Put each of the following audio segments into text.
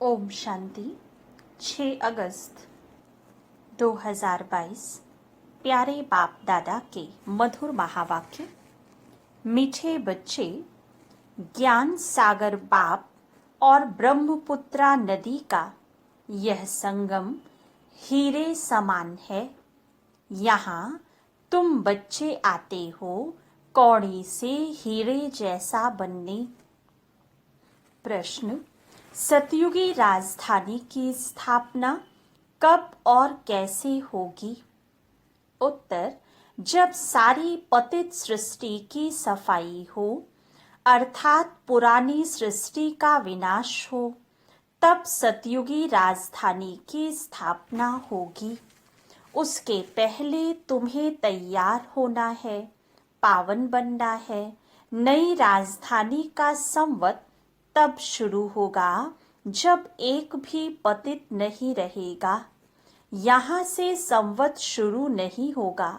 ओम शांति। 6 अगस्त 2022 प्यारे बाप दादा के मधुर महावाक्य। मीठे बच्चे, ज्ञान सागर बाप और ब्रह्मपुत्रा नदी का यह संगम हीरे समान है। यहाँ तुम बच्चे आते हो कौड़ी से हीरे जैसा बनने। प्रश्न, सतयुगी राजधानी की स्थापना कब और कैसे होगी? उत्तर, जब सारी पतित सृष्टि की सफाई हो, अर्थात पुरानी सृष्टि का विनाश हो, तब सतयुगी राजधानी की स्थापना होगी। उसके पहले तुम्हें तैयार होना है, पावन बनना है। नई राजधानी का संवत तब शुरू होगा जब एक भी पतित नहीं रहेगा। यहाँ से संवत शुरू नहीं होगा।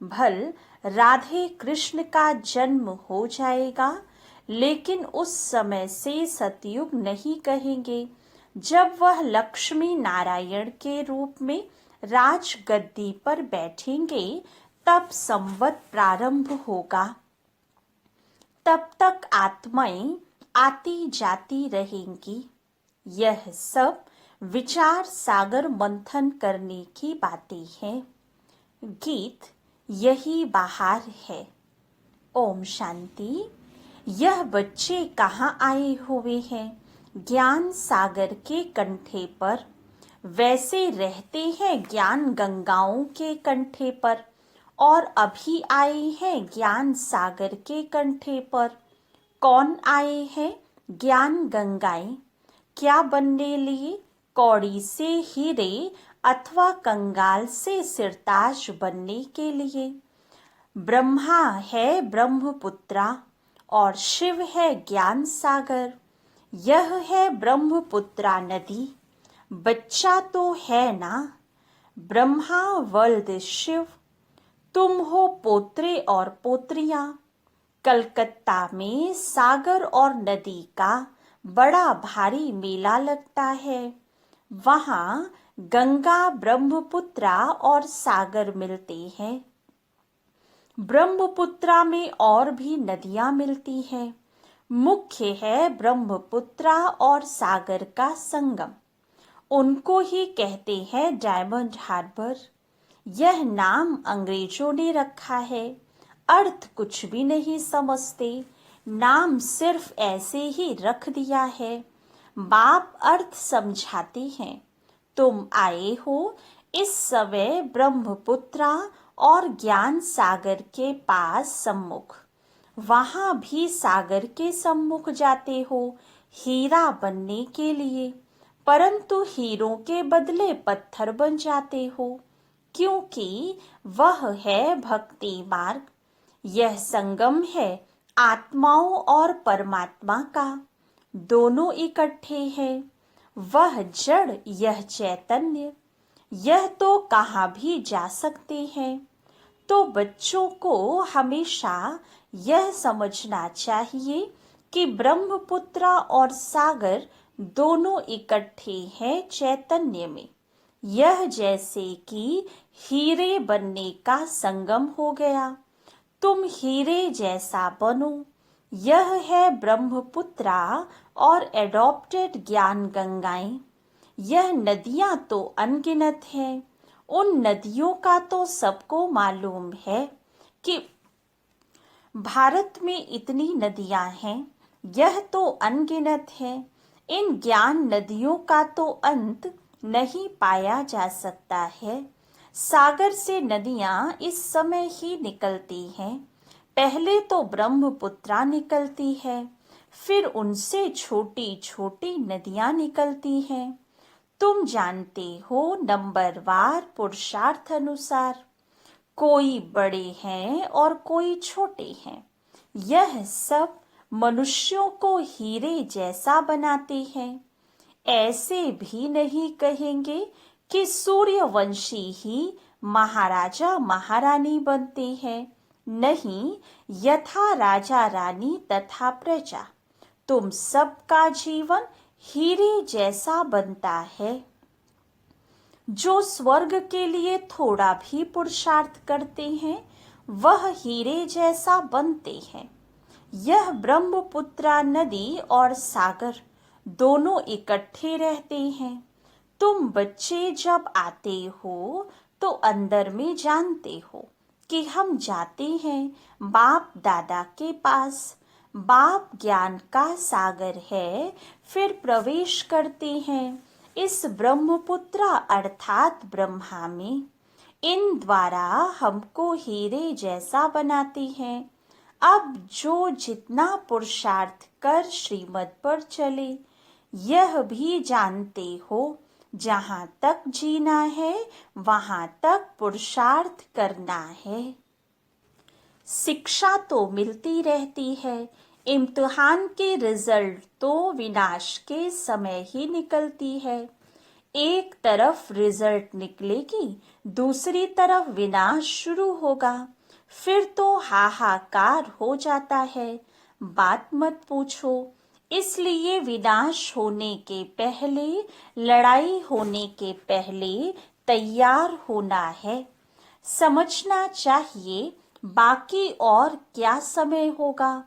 भल राधे कृष्ण का जन्म हो जाएगा, लेकिन उस समय से सतयुग नहीं कहेंगे। जब वह लक्ष्मी नारायण के रूप में राजगद्दी पर बैठेंगे, तब संवत प्रारंभ होगा। तब तक आत्माएं आती जाती रहेंगी। यह सब विचार सागर मंथन करने की बातें हैं। गीत यही बाहर है। ओम शांति। यह बच्चे कहाँ आए हुए हैं? ज्ञान सागर के कंठे पर। वैसे रहते हैं ज्ञान गंगाओं के कंठे पर, और अभी आए हैं ज्ञान सागर के कंठे पर। कौन आए हैं ज्ञान गंगाएं? क्या बनने लिए? कौड़ी से हीरे अथवा कंगाल से सिरताज बनने के लिए। ब्रह्मा है ब्रह्मपुत्रा और शिव है ज्ञान सागर। यह है ब्रह्मपुत्रा नदी। बच्चा तो है ना? ब्रह्मा वल्द शिव। तुम हो पोत्रे और पोत्रियां। कलकत्ता में सागर और नदी का बड़ा भारी मेला लगता है। वहां गंगा ब्रह्मपुत्रा और सागर मिलते हैं। ब्रह्मपुत्रा में और भी नदियां मिलती हैं। मुख्य है ब्रह्मपुत्रा और सागर का संगम। उनको ही कहते हैं डायमंड हार्बर। यह नाम अंग्रेजों ने रखा है। अर्थ कुछ भी नहीं समझते, नाम सिर्फ ऐसे ही रख दिया है। बाप अर्थ समझाते हैं। तुम आए हो इस समय ब्रह्मपुत्रा और ज्ञान सागर के पास सम्मुख। वहां भी सागर के सम्मुख जाते हो हीरा बनने के लिए, परंतु हीरों के बदले पत्थर बन जाते हो, क्योंकि वह है भक्ति मार्ग। यह संगम है आत्माओं और परमात्मा का। दोनों इकट्ठे हैं। वह जड़, यह चैतन्य। यह तो कहाँ भी जा सकते हैं। तो बच्चों को हमेशा यह समझना चाहिए कि ब्रह्मपुत्रा और सागर दोनों इकट्ठे हैं चैतन्य में। यह जैसे कि हीरे बनने का संगम हो गया। तुम हीरे जैसा बनो। यह है ब्रह्मपुत्रा और एडॉप्टेड ज्ञान गंगाएं। यह नदियां तो अनगिनत हैं। उन नदियों का तो सबको मालूम है कि भारत में इतनी नदियां हैं। यह तो अनगिनत है। इन ज्ञान नदियों का तो अंत नहीं पाया जा सकता है। सागर से नदियां इस समय ही निकलती हैं। पहले तो ब्रह्मपुत्रा निकलती है, फिर उनसे छोटी छोटी नदियां निकलती हैं। तुम जानते हो नंबरवार पुरुषार्थ अनुसार। कोई बड़े हैं और कोई छोटे हैं। यह सब मनुष्यों को हीरे जैसा बनाते हैं। ऐसे भी नहीं कहेंगे कि सूर्यवंशी ही महाराजा महारानी बनते हैं। नहीं, यथा राजा रानी तथा प्रजा। तुम सबका जीवन हीरे जैसा बनता है। जो स्वर्ग के लिए थोड़ा भी पुरुषार्थ करते हैं, वह हीरे जैसा बनते हैं। यह ब्रह्मपुत्रा नदी और सागर दोनों इकट्ठे रहते हैं। तुम बच्चे जब आते हो तो अंदर में जानते हो कि हम जाते हैं बाप दादा के पास। बाप ज्ञान का सागर है। फिर प्रवेश करते हैं इस ब्रह्मपुत्रा अर्थात ब्रह्मा में। इन द्वारा हमको हीरे जैसा बनाते हैं। अब जो जितना पुरुषार्थ कर श्रीमत पर चले, यह भी जानते हो जहाँ तक जीना है वहाँ तक पुरुषार्थ करना है। शिक्षा तो मिलती रहती है। इम्तिहान के रिजल्ट तो विनाश के समय ही निकलती है। एक तरफ रिजल्ट निकलेगी, दूसरी तरफ विनाश शुरू होगा, फिर तो हाहाकार हो जाता है, बात मत पूछो। इसलिए विनाश होने के पहले, लड़ाई होने के पहले तैयार होना है। समझना चाहिए बाकी और क्या समय होगा,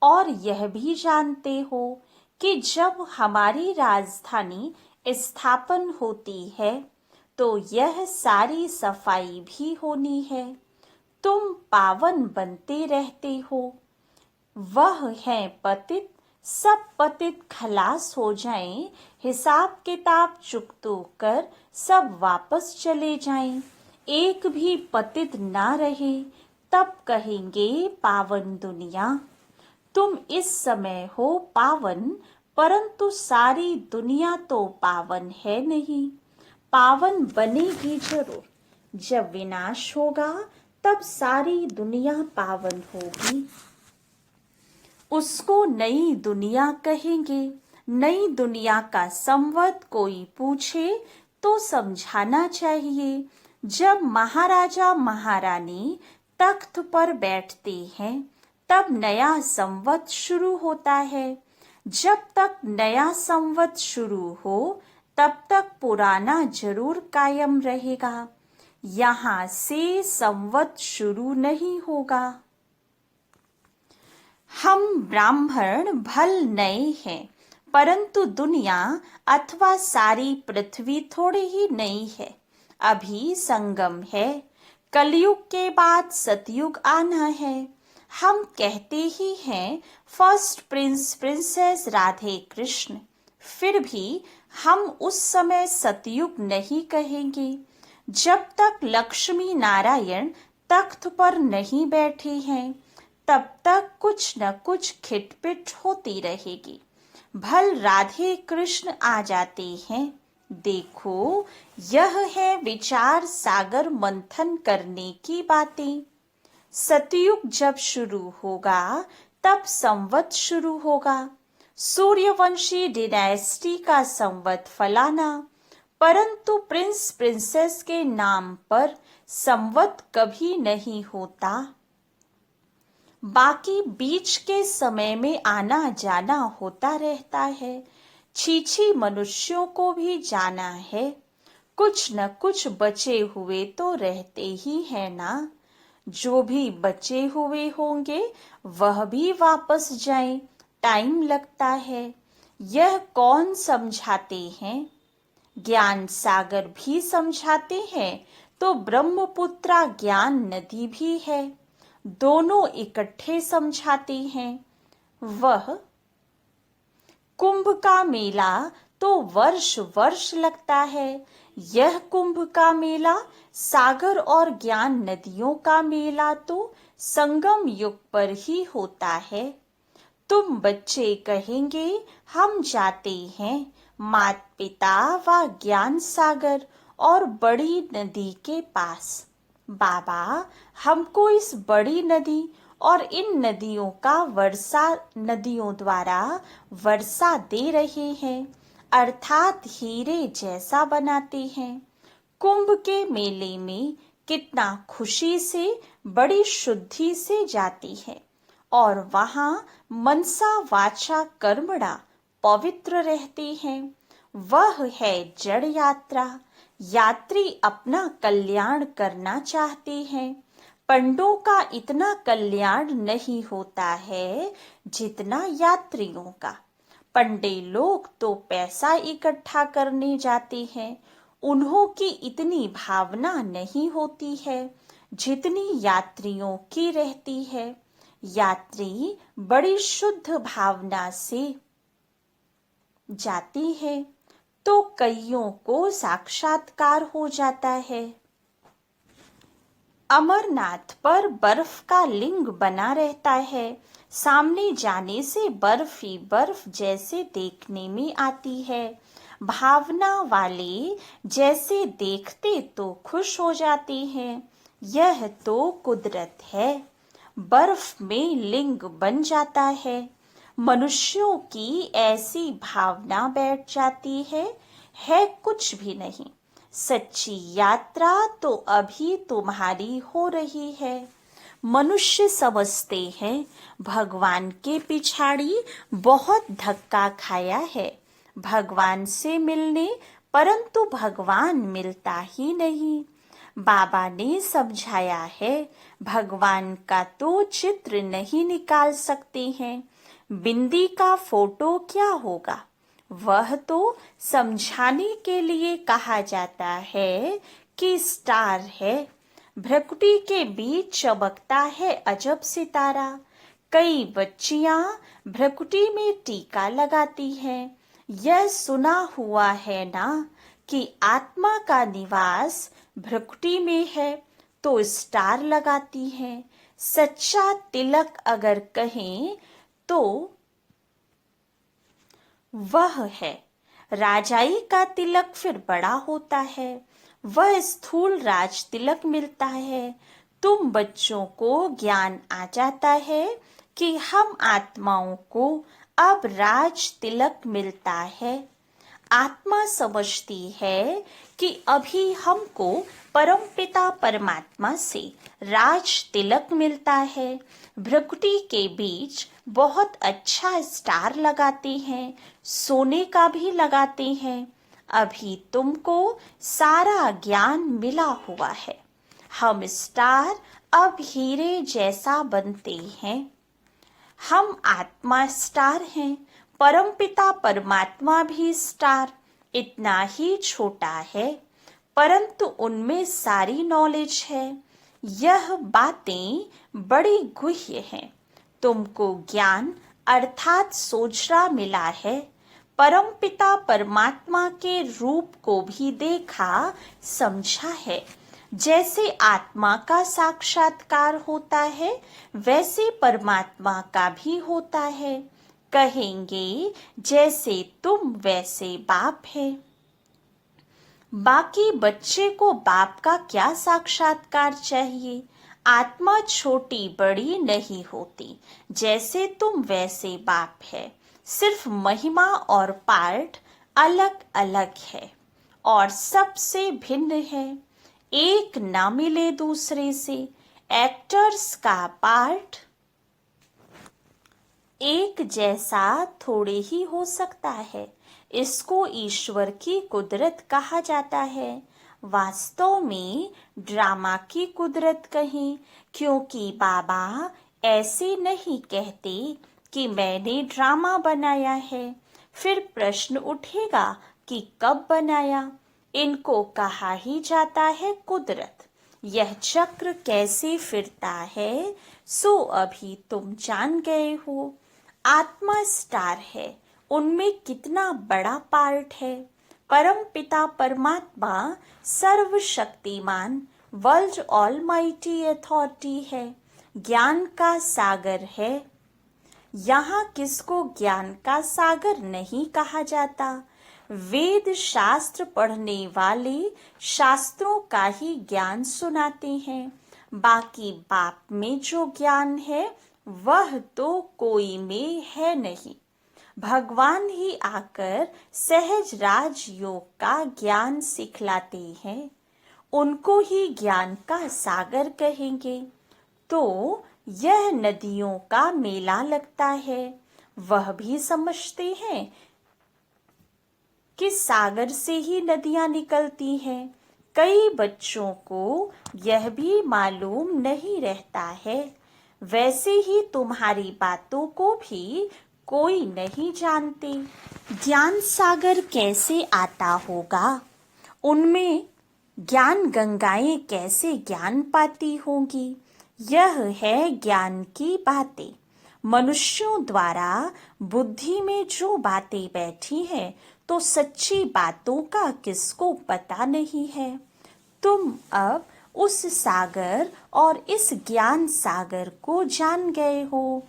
और यह भी जानते हो कि जब हमारी राजधानी स्थापन होती है तो यह सारी सफाई भी होनी है। तुम पावन बनते रहते हो, वह है पतित, सब पतित खलास हो जाएं, हिसाब किताब चुकतो कर सब वापस चले जाएं, एक भी पतित ना रहे, तब कहेंगे पावन दुनिया। तुम इस समय हो पावन, परंतु सारी दुनिया तो पावन है नहीं। पावन बनेगी जरूर, जब विनाश होगा तब सारी दुनिया पावन होगी। उसको नई दुनिया कहेंगे। नई दुनिया का संवत कोई पूछे तो समझाना चाहिए। जब महाराजा महारानी तख्त पर बैठते हैं तब नया संवत शुरू होता है। जब तक नया संवत शुरू हो तब तक पुराना जरूर कायम रहेगा। यहाँ से संवत शुरू नहीं होगा। हम ब्राह्मण भल नए हैं, परंतु दुनिया अथवा सारी पृथ्वी थोड़ी ही नई है। अभी संगम है, कलयुग के बाद सतयुग आना है। हम कहते ही हैं first Prince princess Radhe Krishna, फिर भी हम उस समय सतयुग नहीं कहेंगे जब तक लक्ष्मी नारायण तख्त पर नहीं बैठे हैं। तब तक कुछ न कुछ खिटपिट होती रहेगी। भल राधे कृष्ण आ जाते हैं। देखो, यह है विचार सागर मंथन करने की बातें। सतयुग जब शुरू होगा तब संवत शुरू होगा। सूर्यवंशी डिनास्टी का संवत फलाना, परंतु प्रिंस प्रिंसेस के नाम पर संवत कभी नहीं होता। बाकी बीच के समय में आना जाना होता रहता है। छीछी मनुष्यों को भी जाना है। कुछ न कुछ बचे हुए तो रहते ही है ना। जो भी बचे हुए होंगे वह भी वापस जाएं, टाइम लगता है। यह कौन समझाते हैं? ज्ञान सागर भी समझाते हैं तो ब्रह्मपुत्रा ज्ञान नदी भी है, दोनों इकट्ठे समझाते हैं। वह कुंभ का मेला तो वर्ष वर्ष लगता है। यह कुंभ का मेला, सागर और ज्ञान नदियों का मेला तो संगम युग पर ही होता है। तुम बच्चे कहेंगे हम जाते हैं मात पिता व ज्ञान सागर और बड़ी नदी के पास। बाबा हमको इस बड़ी नदी और इन नदियों का वर्षा नदियों द्वारा वर्षा दे रहे हैं, अर्थात हीरे जैसा बनाते हैं। कुंभ के मेले में कितना खुशी से, बड़ी शुद्धि से जाती है और वहां मनसा वाचा कर्मणा पवित्र रहते हैं। वह है जड़ यात्रा। यात्री अपना कल्याण करना चाहते हैं। पंडों का इतना कल्याण नहीं होता है जितना यात्रियों का। पंडे लोग तो पैसा इकट्ठा करने जाते हैं, उन्हों की इतनी भावना नहीं होती है जितनी यात्रियों की रहती है। यात्री बड़ी शुद्ध भावना से जाती है तो कईयों को साक्षात्कार हो जाता है। अमरनाथ पर बर्फ का लिंग बना रहता है। सामने जाने से बर्फ ही बर्फ जैसे देखने में आती है। भावना वाले जैसे देखते तो खुश हो जाते हैं। यह तो कुदरत है। बर्फ में लिंग बन जाता है। मनुष्यों की ऐसी भावना बैठ जाती है, है कुछ भी नहीं। सच्ची यात्रा तो अभी तुम्हारी हो रही है। मनुष्य समझते हैं भगवान के पिछाड़ी बहुत धक्का खाया है भगवान से मिलने, परंतु भगवान मिलता ही नहीं। बाबा ने समझाया है भगवान का तो चित्र नहीं निकाल सकते हैं, बिंदी का फोटो क्या होगा। वह तो समझाने के लिए कहा जाता है कि स्टार है। भ्रकुटी के बीच चमकता है अजब सितारा। कई बच्चियां भ्रकुटी में टीका लगाती हैं। यह सुना हुआ है ना कि आत्मा का निवास भ्रकुटी में है, तो स्टार लगाती हैं। सच्चा तिलक अगर कहें तो वह है। राजाई का तिलक फिर बड़ा होता है, वह स्थूल राज तिलक मिलता है। तुम बच्चों को ज्ञान आ जाता है कि हम आत्माओं को अब राज तिलक मिलता है। आत्मा समझती है कि अभी हमको परमपिता परमात्मा से राज तिलक मिलता है। भ्रकुटी के बीच बहुत अच्छा स्टार लगाते हैं, सोने का भी लगाते हैं। अभी तुमको सारा ज्ञान मिला हुआ है। हम स्टार अब हीरे जैसा बनते हैं। हम आत्मा स्टार हैं, परमपिता परमात्मा भी स्टार, इतना ही छोटा है, परंतु उनमें सारी नॉलेज है। यह बातें बड़ी गुह्य हैं। तुमको ज्ञान अर्थात सोचना मिला है। परमपिता परमात्मा के रूप को भी देखा समझा है। जैसे आत्मा का साक्षात्कार होता है, वैसे परमात्मा का भी होता है। कहेंगे जैसे तुम वैसे बाप है। बाकी बच्चे को बाप का क्या साक्षात्कार चाहिए। आत्मा छोटी बड़ी नहीं होती, जैसे तुम वैसे बाप है। सिर्फ महिमा और पार्ट अलग अलग है और सबसे भिन्न है। एक ना मिले दूसरे से। एक्टर्स का पार्ट एक जैसा थोड़े ही हो सकता है। इसको ईश्वर की कुदरत कहा जाता है। वास्तव में ड्रामा की कुदरत कहें, क्योंकि बाबा ऐसे नहीं कहते कि मैंने ड्रामा बनाया है। फिर प्रश्न उठेगा कि कब बनाया। इनको कहा ही जाता है कुदरत। यह चक्र कैसे फिरता है, सो अभी तुम जान गए हो। आत्मा स्टार है, उनमें कितना बड़ा पार्ट है। परम पिता परमात्मा सर्वशक्तिमान वर्ल्ड ऑलमाइटी अथॉरिटी है, ज्ञान का सागर है। यहाँ किसको ज्ञान का सागर नहीं कहा जाता। वेद शास्त्र पढ़ने वाले शास्त्रों का ही ज्ञान सुनाते हैं। बाकी बाप में जो ज्ञान है वह तो कोई में है नहीं। भगवान ही आकर सहज राजयोग का ज्ञान सिखलाते हैं। उनको ही ज्ञान का सागर कहेंगे। तो यह नदियों का मेला लगता है। वह भी समझते हैं कि सागर से ही नदियां निकलती हैं। कई बच्चों को यह भी मालूम नहीं रहता है। वैसे ही तुम्हारी बातों को भी कोई नहीं जानते। ज्ञान सागर कैसे आता होगा, उनमें ज्ञान गंगाएं कैसे ज्ञान पाती होंगी। यह है ज्ञान की बातें। मनुष्यों द्वारा बुद्धि में जो बातें बैठी हैं, तो सच्ची बातों का किसको पता नहीं है। तुम अब उस सागर और इस ज्ञान सागर को जान गए हो।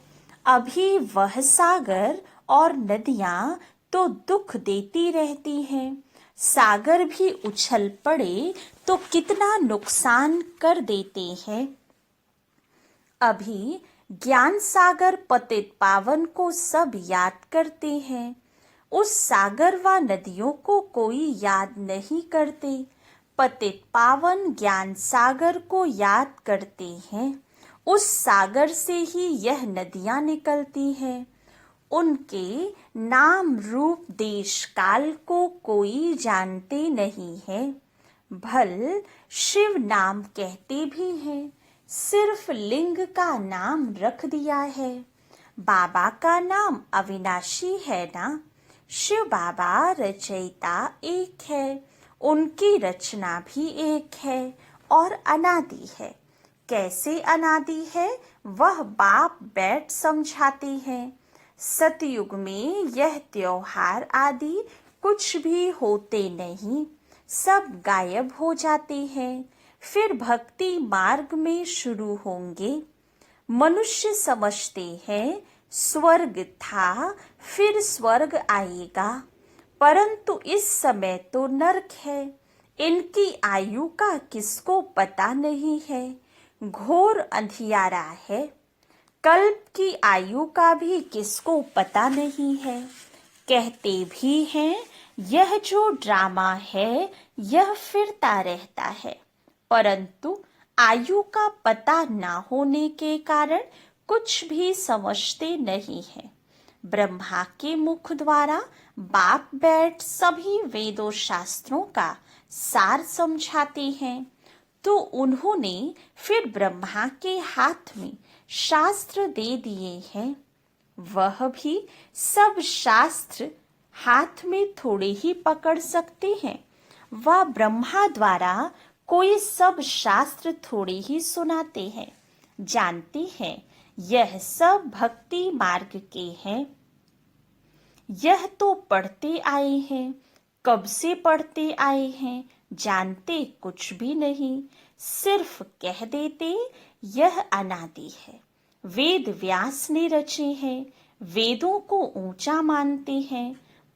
अभी वह सागर और नदियां तो दुख देती रहती हैं। सागर भी उछल पड़े तो कितना नुकसान कर देते हैं। अभी ज्ञान सागर पतित पावन को सब याद करते हैं। उस सागर व नदियों को कोई याद नहीं करते। पतित पावन ज्ञान सागर को याद करते हैं। उस सागर से ही यह नदियां निकलती हैं। उनके नाम रूप देश काल को कोई जानते नहीं है। भल शिव नाम कहते भी हैं, सिर्फ लिंग का नाम रख दिया है। बाबा का नाम अविनाशी है ना। शिव बाबा रचयिता एक है, उनकी रचना भी एक है और अनादि है। कैसे अनादि है वह बाप बैठ समझाते हैं। सतयुग में यह त्योहार आदि कुछ भी होते नहीं, सब गायब हो जाते हैं। फिर भक्ति मार्ग में शुरू होंगे। मनुष्य समझते हैं स्वर्ग था, फिर स्वर्ग आएगा, परंतु इस समय तो नरक है। इनकी आयु का किसको पता नहीं है, घोर अंधियारा है। कल्प की आयु का भी किसको पता नहीं है। कहते भी हैं यह जो ड्रामा है यह फिरता रहता है, परंतु आयु का पता ना होने के कारण कुछ भी समझते नहीं है। ब्रह्मा के मुख द्वारा बाप बैठ सभी वेदों शास्त्रों का सार समझाते हैं, तो उन्होंने फिर ब्रह्मा के हाथ में शास्त्र दे दिए हैं। वह भी सब शास्त्र हाथ में थोड़े ही पकड़ सकते हैं। वह ब्रह्मा द्वारा कोई सब शास्त्र थोड़े ही सुनाते हैं। जानते हैं यह सब भक्ति मार्ग के हैं। यह तो पढ़ते आए हैं, कब से पढ़ते आए हैं, जानते कुछ भी नहीं, सिर्फ कह देते यह अनादि है। वेद व्यास ने रचे हैं, वेदों को ऊंचा मानते हैं,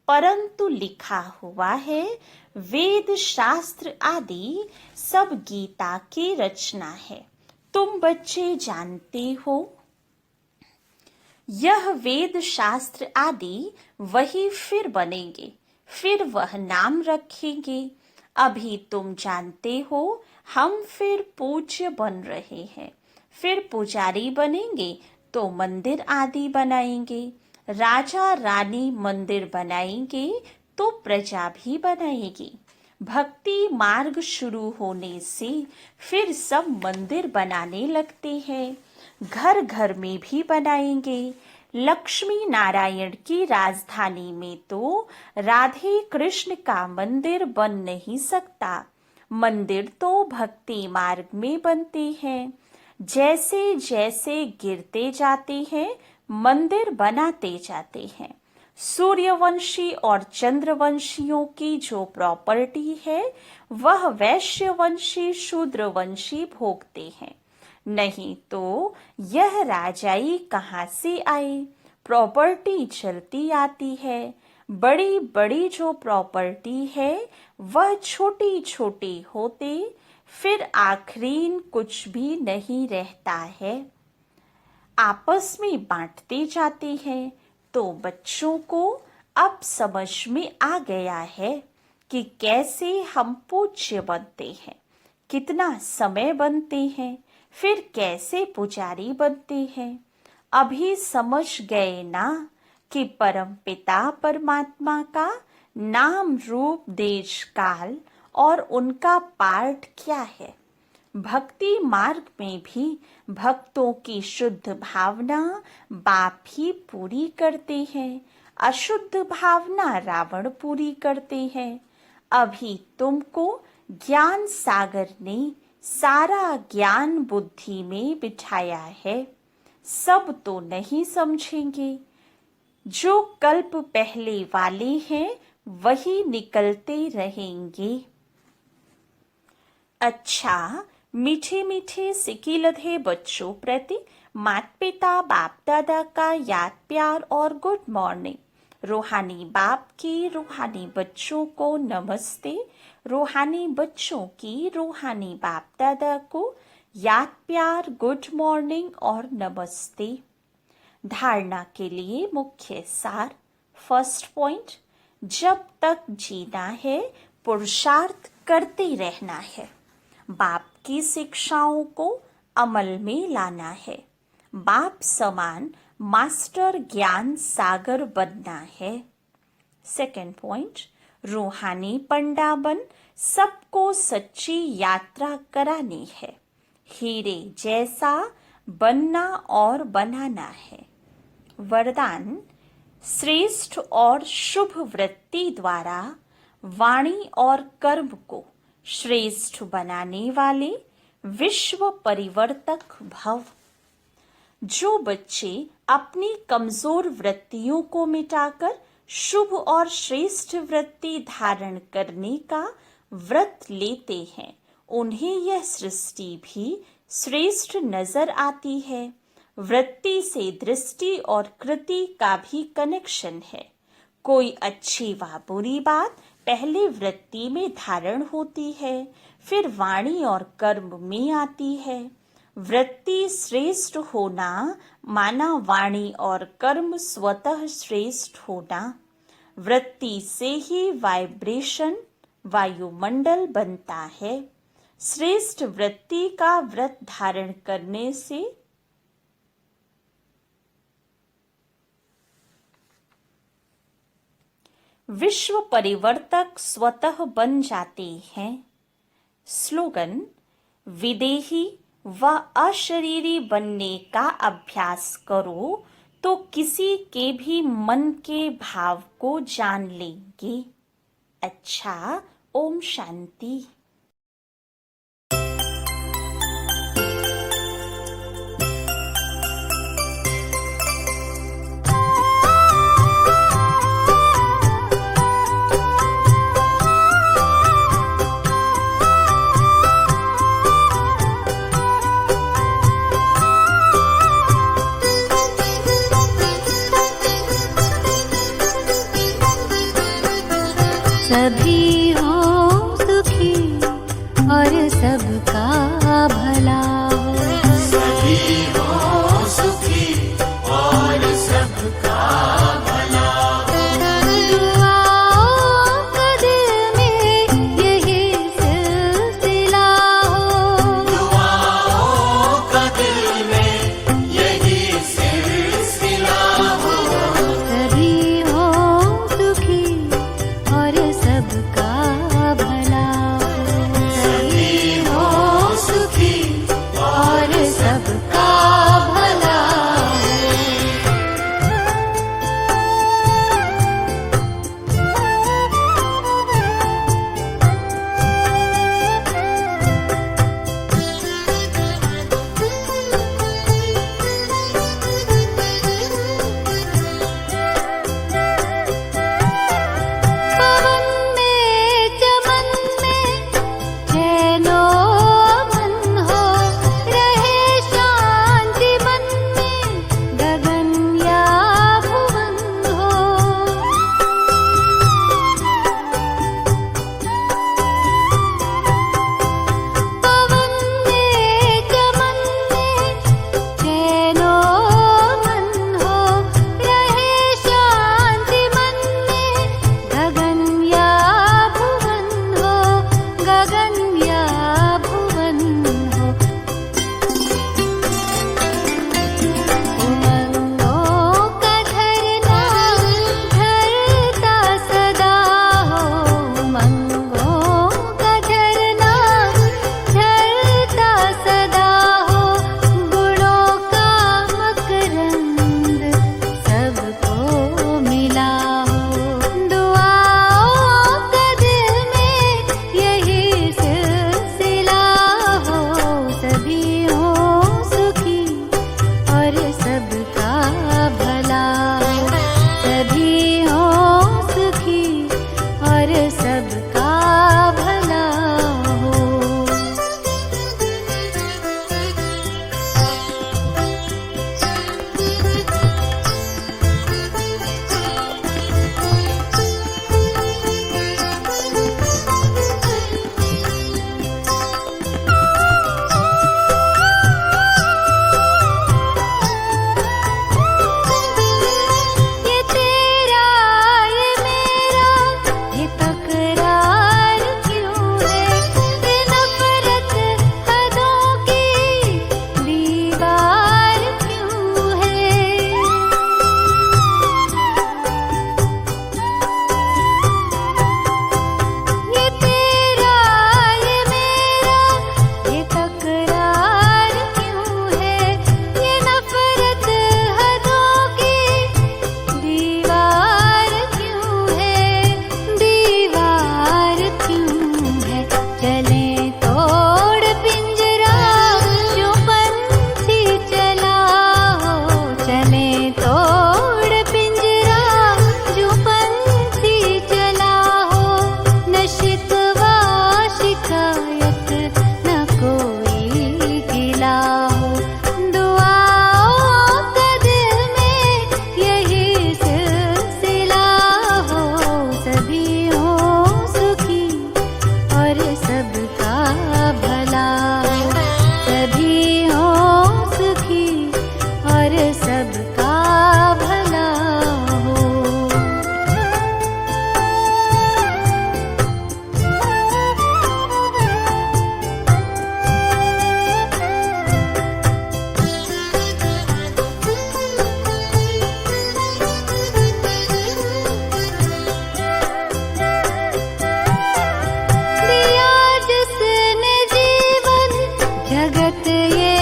परंतु लिखा हुआ है वेद शास्त्र आदि सब गीता की रचना है। तुम बच्चे जानते हो यह वेद शास्त्र आदि वही फिर बनेंगे, फिर वह नाम रखेंगे। अभी तुम जानते हो हम फिर पूज्य बन रहे हैं, फिर पुजारी बनेंगे तो मंदिर आदि बनाएंगे। राजा रानी मंदिर बनाएंगे तो प्रजा भी बनाएगी। भक्ति मार्ग शुरू होने से फिर सब मंदिर बनाने लगते हैं, घर घर में भी बनाएंगे। लक्ष्मी नारायण की राजधानी में तो राधे कृष्ण का मंदिर बन नहीं सकता। मंदिर तो भक्ति मार्ग में बनते हैं। जैसे जैसे गिरते जाते हैं मंदिर बनाते जाते हैं। सूर्यवंशी और चंद्रवंशियों की जो प्रॉपर्टी है वह वैश्यवंशी शूद्रवंशी भोगते हैं। नहीं तो यह राजाई कहाँ से आए। प्रॉपर्टी चलती आती है। बड़ी बड़ी जो प्रॉपर्टी है वह छोटी छोटी होते, फिर आखिरीन कुछ भी नहीं रहता है। आपस में बांटते जाते हैं। तो बच्चों को अब समझ में आ गया है कि कैसे हम पूज्य बनते हैं, कितना समय बनते हैं, फिर कैसे पुजारी बनते हैं। अभी समझ गए ना कि परम पिता परमात्मा का नाम रूप देश काल और उनका पाठ क्या है। भक्ति मार्ग में भी भक्तों की शुद्ध भावना बाप ही पूरी करते हैं, अशुद्ध भावना रावण पूरी करते हैं। अभी तुमको ज्ञान सागर ने सारा ज्ञान बुद्धि में बिठाया है, सब तो नहीं समझेंगे। जो कल्प पहले वाले हैं वही निकलते रहेंगे। अच्छा, मीठे मीठे सिकिलधे बच्चों प्रति माता पिता बाप दादा का याद प्यार और गुड मॉर्निंग। रूहानी बाप की रूहानी बच्चों को नमस्ते। रूहानी बच्चों की रूहानी बाप दादा को याद प्यार गुड मॉर्निंग और नमस्ते। धारणा के लिए मुख्य सार। फर्स्ट पॉइंट, जब तक जीना है पुरुषार्थ करते रहना है, बाप की शिक्षाओं को अमल में लाना है, बाप समान मास्टर ज्ञान सागर बनना है। सेकंड पॉइंट, रूहानी पंडा बन सबको सच्ची यात्रा करानी है, हीरे जैसा बनना और बनाना है। वरदान, श्रेष्ठ और शुभ वृत्ति द्वारा वाणी और कर्म को श्रेष्ठ बनाने वाले विश्व परिवर्तक भव। जो बच्चे अपनी कमजोर वृत्तियों को मिटाकर शुभ और श्रेष्ठ वृत्ति धारण करने का व्रत लेते हैं, उन्हें यह सृष्टि भी श्रेष्ठ नजर आती है। वृत्ति से दृष्टि और कृति का भी कनेक्शन है। कोई अच्छी व बुरी बात पहले वृत्ति में धारण होती है, फिर वाणी और कर्म में आती है। वृत्ति श्रेष्ठ होना माना वाणी और कर्म स्वतः श्रेष्ठ होना। वृत्ति से ही वाइब्रेशन वायुमंडल बनता है। श्रेष्ठ वृत्ति का व्रत धारण करने से विश्व परिवर्तक स्वतः बन जाते हैं। स्लोगन, विदेही व अशरीरी बनने का अभ्यास करो तो किसी के भी मन के भाव को जान लेंगे। अच्छा, ओम शांति। सभी हो सुखी और सबका भला हो। सभी हो सुखी और सबका भला हो। दुआओं का दिल में यही सिलसिला हो। दुआओं का दिल में यही सिलसिला हो। सभी हो सुखी और सबका भला हो। सभी हो सुखी और शिकायत न कोई गिला हो। दुआओं का दिल में यही सिलसिला हो। सभी हो सुखी और सबका भला हो। सभी हो सुखी और सबका भला हो। दिया जिसने जीवन जगत ये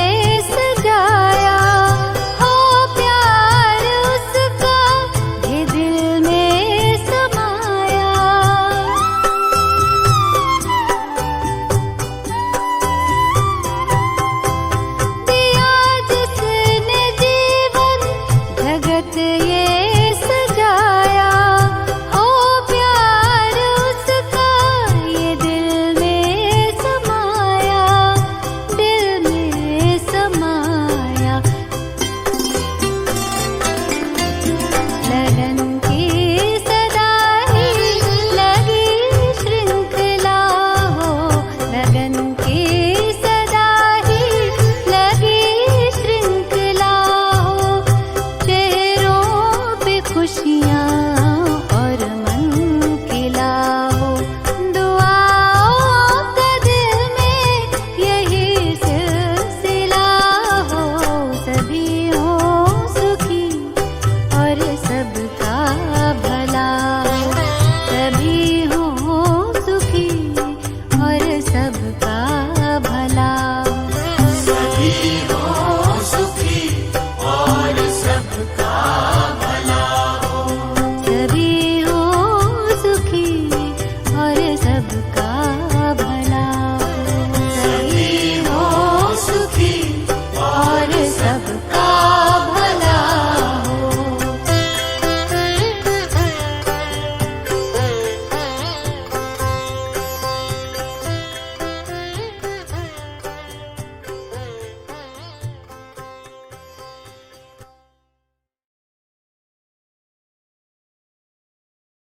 सजाया हो। प्यार उसका ये दिल में समाया। दिया जिसने जीवन जगत ये सजाया हो। प्यार उसका ये दिल में समाया। दिल में समाया। लगन की सदा ही लगी श्रृंखला हो। लगन की सदा ही लगी श्रृंखला हो। चेहरों पे खुशियाँ और मन खिला हो। दुआओं का दिल में यही सिलसिला हो। सभी हो सुखी और सबका भला हो। सभी हो सुखी और सबका भला हो। सभी हो सुखी और सबका भला हो। सभी हो सुखी और सबका भला हो। सभी हो सुखी और सबका